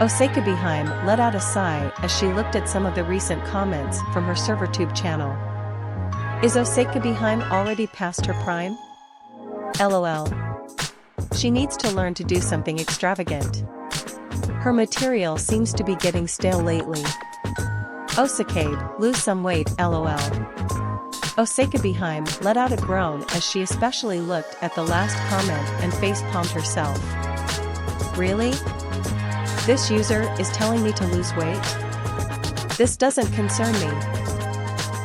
Osakabeheim let out a sigh as she looked at some of the recent comments from her Servertube channel. Is Osakabeheim already past her prime? LOL. She needs to learn to do something extravagant. Her material seems to be getting stale lately. Osakabe, lose some weight, LOL. Osakabeheim let out a groan as she especially looked at the last comment and face-palmed herself. Really? This user is telling me to lose weight? This doesn't concern me.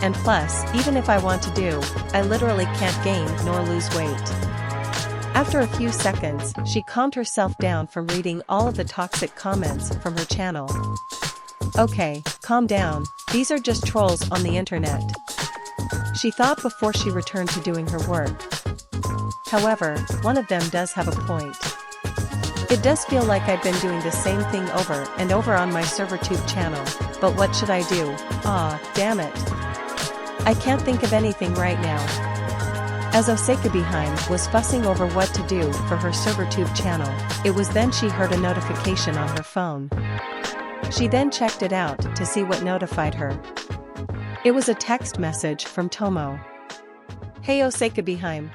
And plus, even if I want to do, I literally can't gain nor lose weight. After a few seconds, she calmed herself down from reading all of the toxic comments from her channel. Okay, calm down, these are just trolls on the internet. She thought before she returned to doing her work. However, one of them does have a point. It does feel like I've been doing the same thing over and over on my Servertube channel, but what should I do? Ah, damn it. I can't think of anything right now. As Osakabeheim was fussing over what to do for her Servertube channel, it was then she heard a notification on her phone. She then checked it out to see what notified her. It was a text message from Tomo. Hey Osakabeheim.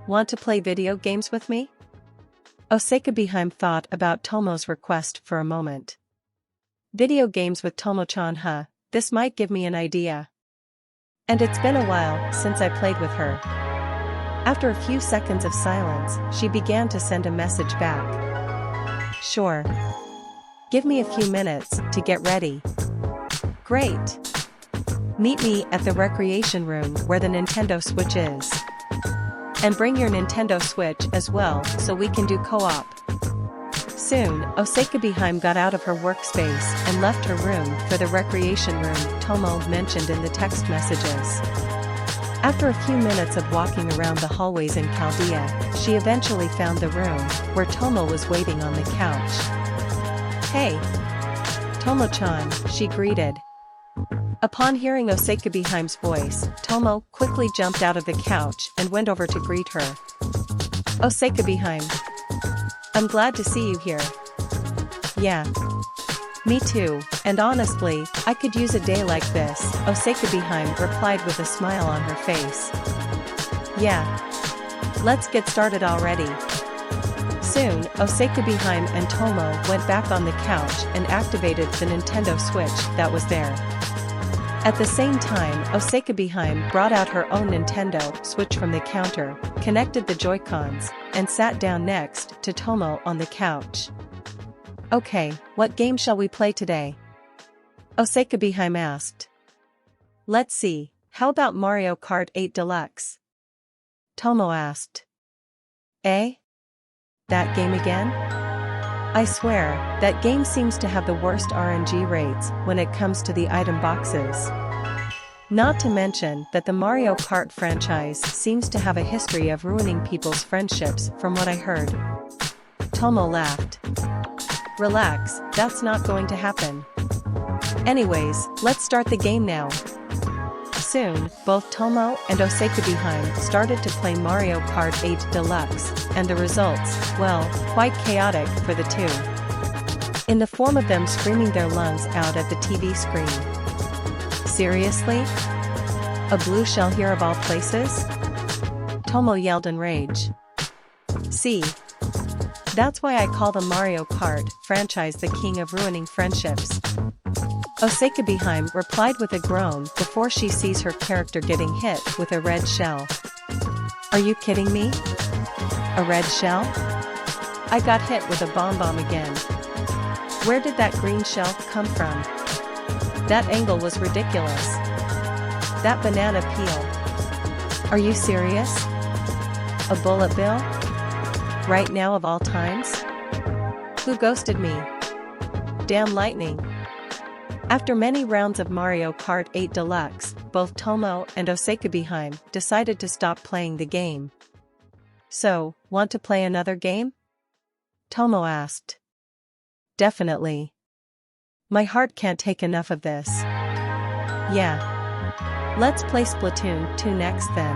Want to play video games with me? Osakabeheim thought about Tomo's request for a moment. Video games with Tomo-chan, huh? This might give me an idea. And it's been a while since I played with her. After a few seconds of silence, she began to send a message back. Sure. Give me a few minutes to get ready. Great. Meet me at the recreation room where the Nintendo Switch is. And bring your Nintendo Switch as well so we can do co-op. Soon, Osakabeheim got out of her workspace and left her room for the recreation room Tomo mentioned in the text messages. After a few minutes of walking around the hallways in Chaldea, she eventually found the room where Tomo was waiting on the couch. Hey! Tomo-chan, she greeted. Upon hearing Osakabeheim's voice, Tomo quickly jumped out of the couch and went over to greet her. Osakabeheim. I'm glad to see you here. Yeah. Me too, and honestly, I could use a day like this, Osakabeheim replied with a smile on her face. Yeah. Let's get started already. Soon, Osakabeheim and Tomo went back on the couch and activated the Nintendo Switch that was there. At the same time, Osakabeheim brought out her own Nintendo Switch from the counter, connected the Joy-Cons, and sat down next to Tomo on the couch. Okay, what game shall we play today? Osakabeheim asked. Let's see, how about Mario Kart 8 Deluxe? Tomo asked. Eh? That game again? I swear, that game seems to have the worst RNG rates when it comes to the item boxes. Not to mention that the Mario Kart franchise seems to have a history of ruining people's friendships from what I heard. Tomo laughed. Relax, that's not going to happen. Anyways, let's start the game now. Soon, both Tomo and Osakabeheim started to play Mario Kart 8 Deluxe, and the results, well, quite chaotic for the two. In the form of them screaming their lungs out at the TV screen. Seriously? A blue shell here of all places? Tomo yelled in rage. See? That's why I call the Mario Kart franchise the king of ruining friendships. Osakabeheim replied with a groan before she sees her character getting hit with a red shell. Are you kidding me? A red shell? I got hit with a bomb again. Where did that green shell come from? That angle was ridiculous. That banana peel. Are you serious? A bullet bill? Right now of all times? Who ghosted me? Damn lightning. After many rounds of Mario Kart 8 Deluxe, both Tomo and Osakabeheim decided to stop playing the game. So, want to play another game? Tomo asked. Definitely. My heart can't take enough of this. Yeah. Let's play Splatoon 2 next then.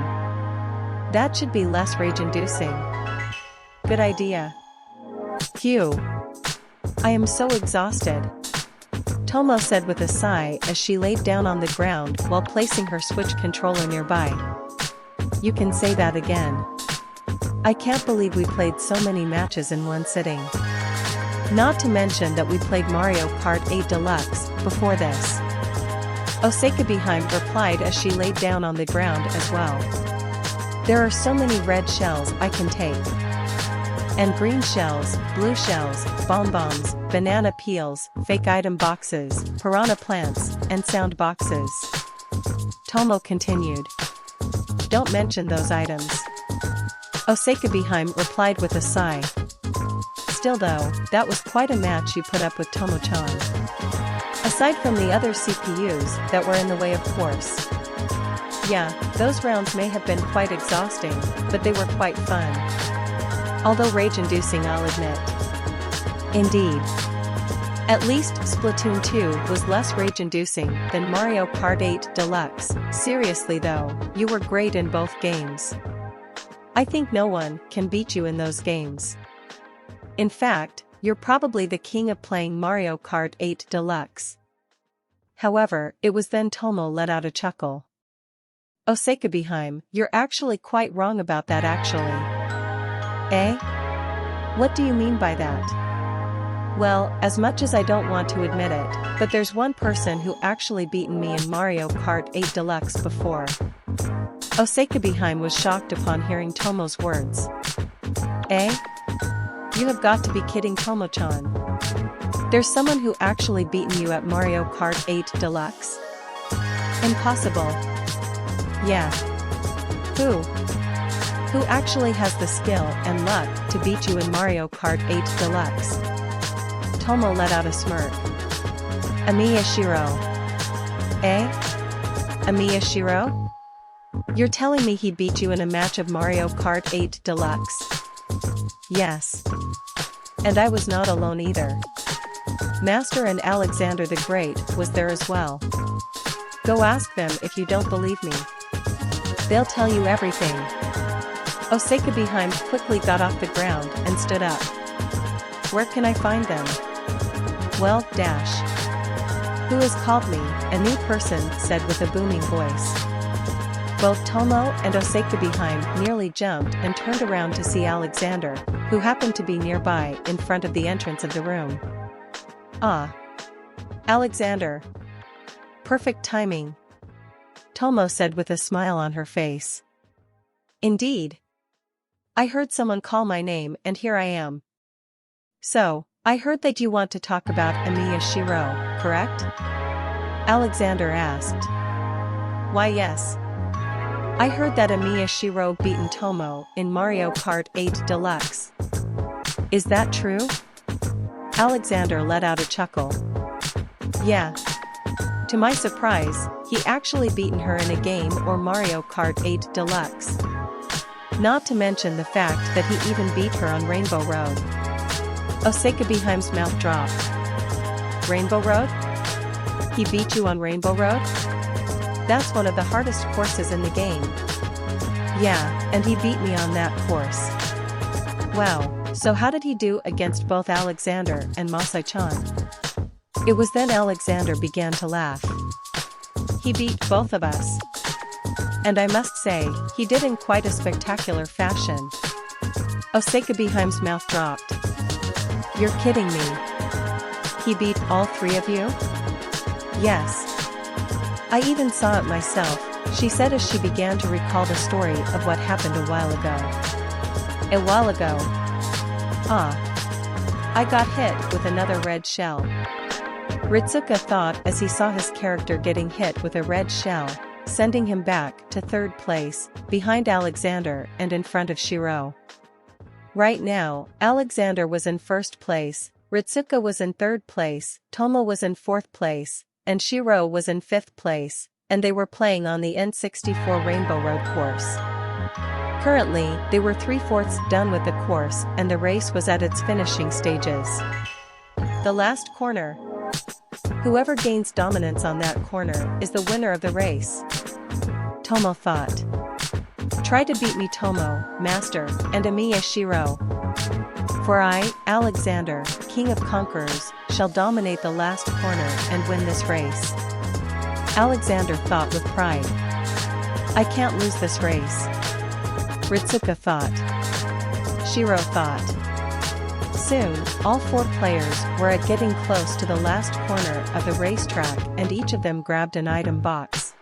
That should be less rage-inducing. Good idea. Phew. I am so exhausted, Tomo said with a sigh as she laid down on the ground while placing her Switch controller nearby. You can say that again. I can't believe we played so many matches in one sitting. Not to mention that we played Mario Kart 8 Deluxe before this. Osaka behind replied as she laid down on the ground as well. There are so many red shells I can take. And green shells, blue shells, bonbons, banana peels, fake item boxes, piranha plants, and sound boxes. Tomo continued. Don't mention those items. Osaka behind replied with a sigh. Still though, that was quite a match you put up with Tomo-chan. Aside from the other CPUs that were in the way of course. Yeah, those rounds may have been quite exhausting, but they were quite fun. Although rage-inducing, I'll admit. Indeed. At least Splatoon 2 was less rage-inducing than Mario Kart 8 Deluxe. Seriously though, you were great in both games. I think no one can beat you in those games. In fact, you're probably the king of playing Mario Kart 8 Deluxe. However, it was then Tomo let out a chuckle. Osaka behind, you're actually quite wrong about that actually. Eh? What do you mean by that? Well, as much as I don't want to admit it, but there's one person who actually beaten me in Mario Kart 8 Deluxe before. Osaka behind was shocked upon hearing Tomo's words. Eh? You have got to be kidding, Tomo-chan. There's someone who actually beaten you at Mario Kart 8 Deluxe? Impossible. Yeah. Who? Who actually has the skill and luck to beat you in Mario Kart 8 Deluxe? Tomo let out a smirk. Emiya Shirou. Eh? Emiya Shirou? You're telling me he beat you in a match of Mario Kart 8 Deluxe? Yes. And I was not alone either. Master and Alexander the Great was there as well. Go ask them if you don't believe me. They'll tell you everything. Osaka behind quickly got off the ground and stood up. Where can I find them? Well, dash. Who has called me? A new person said with a booming voice. Both Tomo and Osaka behind nearly jumped and turned around to see Alexander, who happened to be nearby in front of the entrance of the room. Ah. Alexander. Perfect timing. Tomo said with a smile on her face. Indeed. I heard someone call my name and here I am. So, I heard that you want to talk about Emiya Shirou, correct? Alexander asked. Why yes. I heard that Emiya Shirou beaten Tomo in Mario Kart 8 Deluxe. Is that true? Alexander let out a chuckle. Yeah. To my surprise, he actually beaten her in a game or Mario Kart 8 Deluxe. Not to mention the fact that he even beat her on Rainbow Road. Osaka behind's mouth dropped. Rainbow Road? He beat you on Rainbow Road? That's one of the hardest courses in the game. Yeah, and he beat me on that course. Wow, so how did he do against both Alexander and Masai-chan? It was then Alexander began to laugh. He beat both of us. And I must say, he did in quite a spectacular fashion. Osaka behind's mouth dropped. You're kidding me. He beat all three of you? Yes. I even saw it myself, she said as she began to recall the story of what happened a while ago. A while ago. Ah. I got hit with another red shell. Ritsuka thought as he saw his character getting hit with a red shell, sending him back to third place, behind Alexander and in front of Shirou. Right now, Alexander was in first place, Ritsuka was in third place, Tomo was in fourth place, and Shirou was in fifth place, and they were playing on the N64 Rainbow Road course. Currently, they were 3/4 done with the course and the race was at its finishing stages. The last corner. Whoever gains dominance on that corner is the winner of the race. Tomo thought. Try to beat me, Tomo, Master, and Emiya Shirou. For I, Alexander, king of conquerors, shall dominate the last corner and win this race. Alexander thought with pride. I can't lose this race. Ritsuka thought. Shirou thought. Soon, all 4 players were at getting close to the last corner of the racetrack, and each of them grabbed an item box.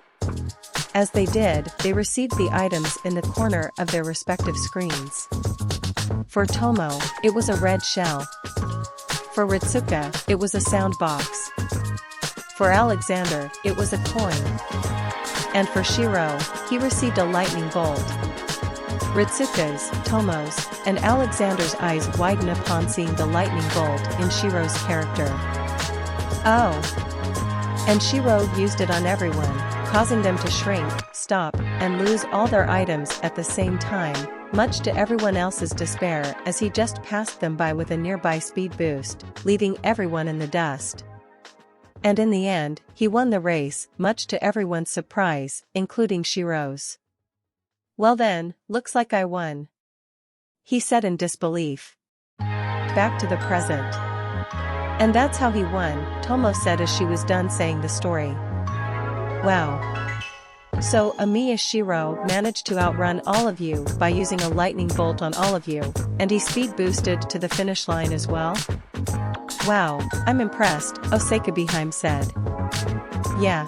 As they did, they received the items in the corner of their respective screens. For Tomo, it was a red shell. For Ritsuka, it was a sound box. For Alexander, it was a coin. And for Shirou, he received a lightning bolt. Ritsuka's, Tomo's, and Alexander's eyes widen upon seeing the lightning bolt in Shirou's character. Oh! And Shirou used it on everyone, causing them to shrink, stop, and lose all their items at the same time, much to everyone else's despair, as he just passed them by with a nearby speed boost, leaving everyone in the dust. And in the end, he won the race, much to everyone's surprise, including Shirou's. Well then, looks like I won, he said in disbelief. Back to the present. And that's how he won, Tomo said as she was done saying the story. Wow. So Emiya Shirou managed to outrun all of you by using a lightning bolt on all of you, and he speed boosted to the finish line as well? Wow, I'm impressed, Osakabeheim said. Yeah.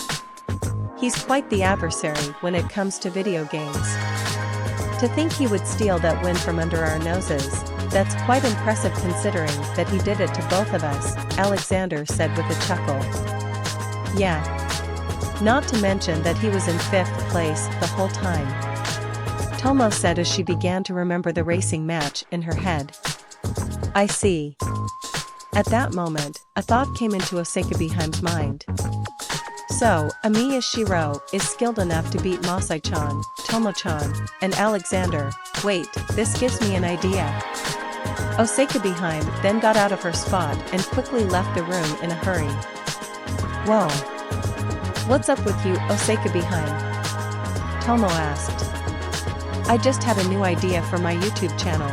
He's quite the adversary when it comes to video games. To think he would steal that win from under our noses, that's quite impressive considering that he did it to both of us, Alexander said with a chuckle. Yeah. Not to mention that he was in 5th place the whole time, Tomo said as she began to remember the racing match in her head. I see. At that moment, a thought came into Osakabeheim's mind. So, Emiya Shirou is skilled enough to beat Masai-chan, Tomo-chan, and Alexander. Wait, this gives me an idea. Osakabeheim then got out of her spot and quickly left the room in a hurry. Whoa. What's up with you, Osakabeheim? Tomo asked. I just had a new idea for my YouTube channel.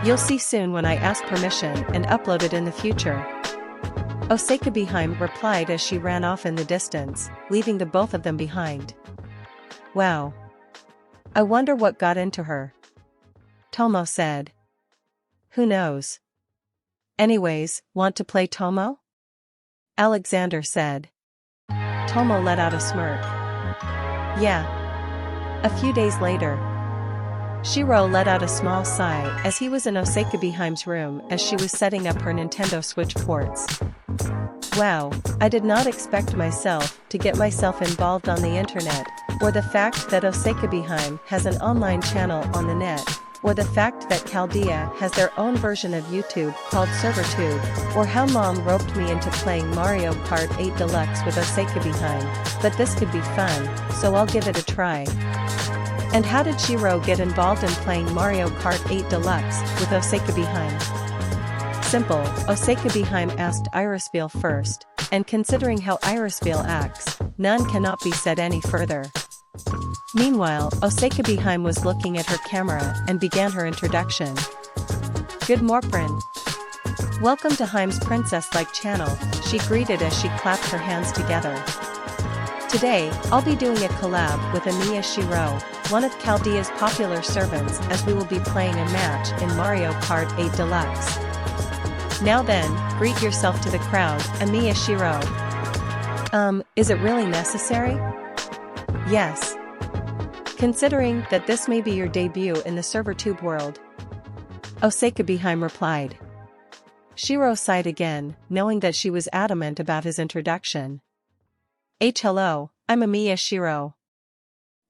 You'll see soon when I ask permission and upload it in the future. Osakabeheim replied as she ran off in the distance, leaving the both of them behind. Wow. I wonder what got into her. Tomo said. Who knows? Anyways, want to play Tomo? Alexander said. Tomo let out a smirk. Yeah. A few days later, Shirou let out a small sigh as he was in Osakabeheim's room as she was setting up her Nintendo Switch ports. Wow, I did not expect myself to get myself involved on the internet, or the fact that Osakabeheim has an online channel on the net, or the fact that Chaldea has their own version of YouTube called Servertube, or how mom roped me into playing Mario Kart 8 Deluxe with Osakabeheim, but this could be fun, so I'll give it a try. And how did Shirou get involved in playing Mario Kart 8 Deluxe with Osakabeheim? Simple, Osakabeheim asked Irisville first, and considering how Irisville acts, none cannot be said any further. Meanwhile, Osakabeheim was looking at her camera and began her introduction. Good morning. Welcome to Heim's Princess-like channel, she greeted as she clapped her hands together. Today, I'll be doing a collab with Emiya Shirou, one of Chaldea's popular servants, as we will be playing a match in Mario Kart 8 Deluxe. Now then, greet yourself to the crowd, Emiya Shirou. Is it really necessary? Yes. Considering that this may be your debut in the Servertube world. Osakabeheim replied. Shirou sighed again, knowing that she was adamant about his introduction. Hello, I'm Emiya Shirou.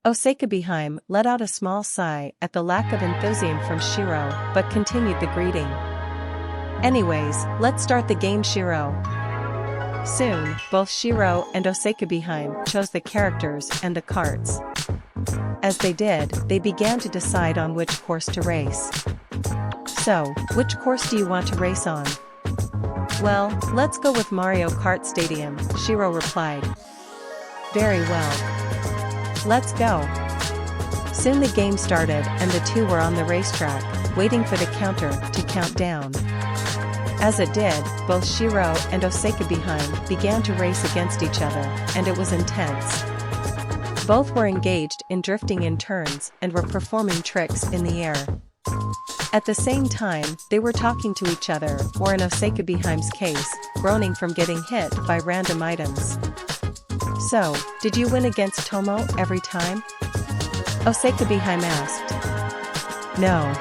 Osakabeheim let out a small sigh at the lack of enthusiasm from Shirou, but continued the greeting. Anyways, let's start the game, Shirou. Soon, both Shirou and Osakabeheim chose the characters and the carts. As they did, they began to decide on which course to race. So, which course do you want to race on? Well, let's go with Mario Kart Stadium, Shirou replied. Very well. Let's go. Soon the game started and the two were on the racetrack. waiting for the counter to count down. As it did, both Shirou and Osaka began to race against each other, and it was intense. Both were engaged in drifting in turns and were performing tricks in the air. At the same time, they were talking to each other, or in Osaka's case, groaning from getting hit by random items. "So, did you win against Tomo every time?" Osaka asked. "No.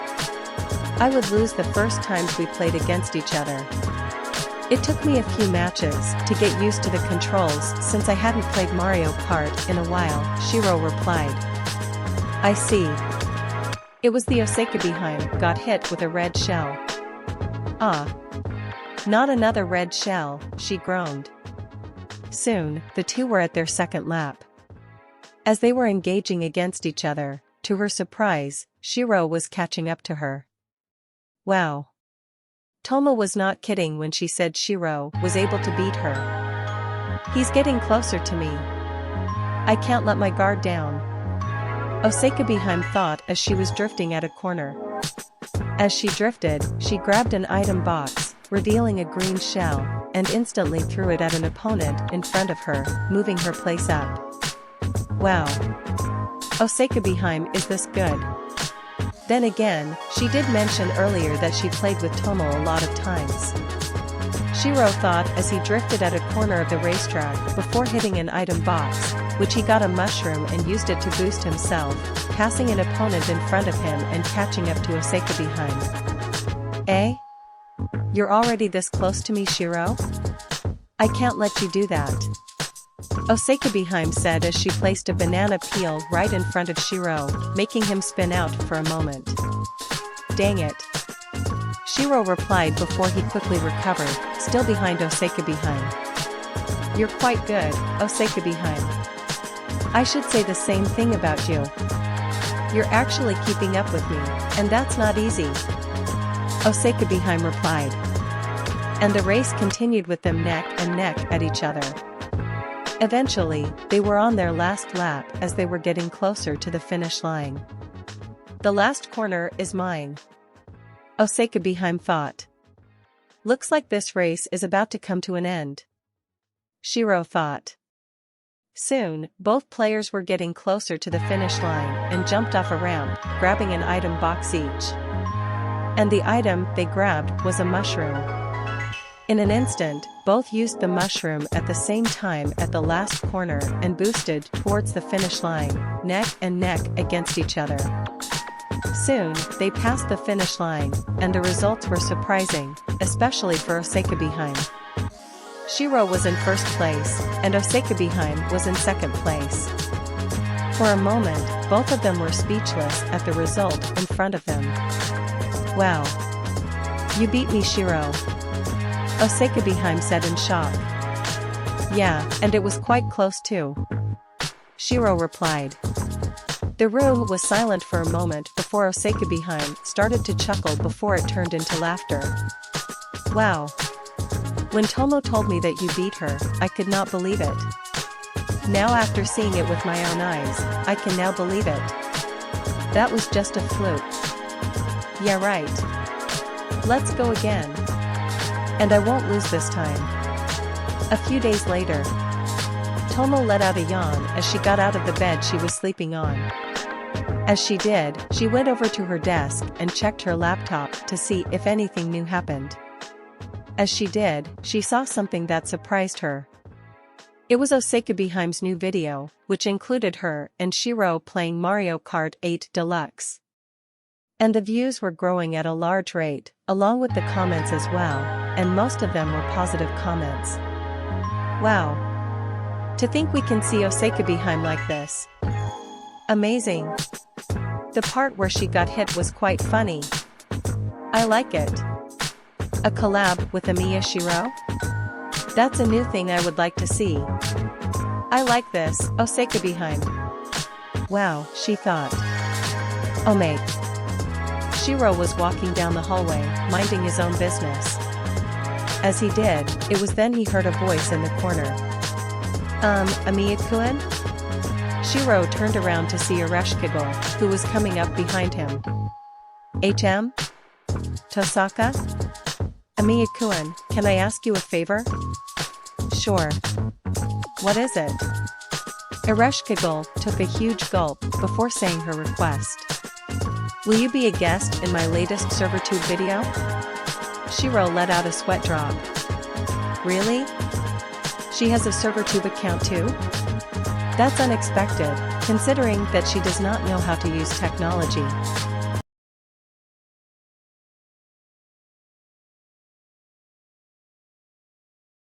I would lose the first times we played against each other. It took me a few matches to get used to the controls since I hadn't played Mario Kart in a while," Shirou replied. "I see. It was the Osaka got hit with a red shell." "Ah. Not another red shell," she groaned. Soon, the two were at their second lap. As they were engaging against each other, to her surprise, Shirou was catching up to her. Wow. Tomo was not kidding when she said Shirou was able to beat her. "He's getting closer to me. I can't let my guard down," Osaka thought as she was drifting at a corner. As she drifted, she grabbed an item box, revealing a green shell, and instantly threw it at an opponent in front of her, moving her place up. Wow. Osaka is this good? Then again, she did mention earlier that she played with Tomo a lot of times. Shirou thought as he drifted at a corner of the racetrack before hitting an item box, which he got a mushroom and used it to boost himself, passing an opponent in front of him and catching up to Osaka "Eh? You're already this close to me, Shirou? I can't let you do that," Osaka said as she placed a banana peel right in front of Shirou, making him spin out for a moment. "Dang it," Shirou replied before he quickly recovered, still behind Osaka "You're quite good, Osaka I should say the same thing about you. You're actually keeping up with me, and that's not easy," Osaka replied. And the race continued with them neck and neck at each other. Eventually, they were on their last lap as they were getting closer to the finish line. "The last corner is mine," Osaka thought. "Looks like this race is about to come to an end," Shirou thought. Soon, both players were getting closer to the finish line and jumped off a ramp, grabbing an item box each. And the item they grabbed was a mushroom. In an instant, both used the mushroom at the same time at the last corner and boosted towards the finish line, neck and neck against each other. Soon, they passed the finish line, and the results were surprising, especially for Osaka Shirou was in first place, and Osaka was in second place. For a moment, both of them were speechless at the result in front of them. "Wow. You beat me, Shirou," Osaka said in shock. "Yeah, and it was quite close too," Shirou replied. The room was silent for a moment before Osaka started to chuckle before it turned into laughter. "Wow. When Tomo told me that you beat her, I could not believe it. Now after seeing it with my own eyes, I can now believe it. That was just a fluke." "Yeah, right. Let's go again. And I won't lose this time." A few days later, Tomo let out a yawn as she got out of the bed she was sleeping on. As she did, she went over to her desk and checked her laptop to see if anything new happened. As she did, she saw something that surprised her. It was Osaka's new video, which included her and Shirou playing Mario Kart 8 Deluxe. And the views were growing at a large rate, along with the comments as well, and most of them were positive comments. "Wow. To think we can see Osaka like this. Amazing. The part where she got hit was quite funny. I like it. A collab with Emiya Shirou? That's a new thing I would like to see. I like this, Osaka Wow, she thought. Oh mate." Shirou was walking down the hallway, minding his own business. As he did, it was then he heard a voice in the corner. Emiya-kun?" Shirou turned around to see Arashkagel, who was coming up behind him. HM? Tosaka? Emiya-kun, can I ask you a favor? Sure. What is it? Ereshkigal took a huge gulp before saying her request. Will you be a guest in my latest Servertube video? Shirou let out a sweat drop. Really? She has a Servertube account too? That's unexpected, considering that she does not know how to use technology.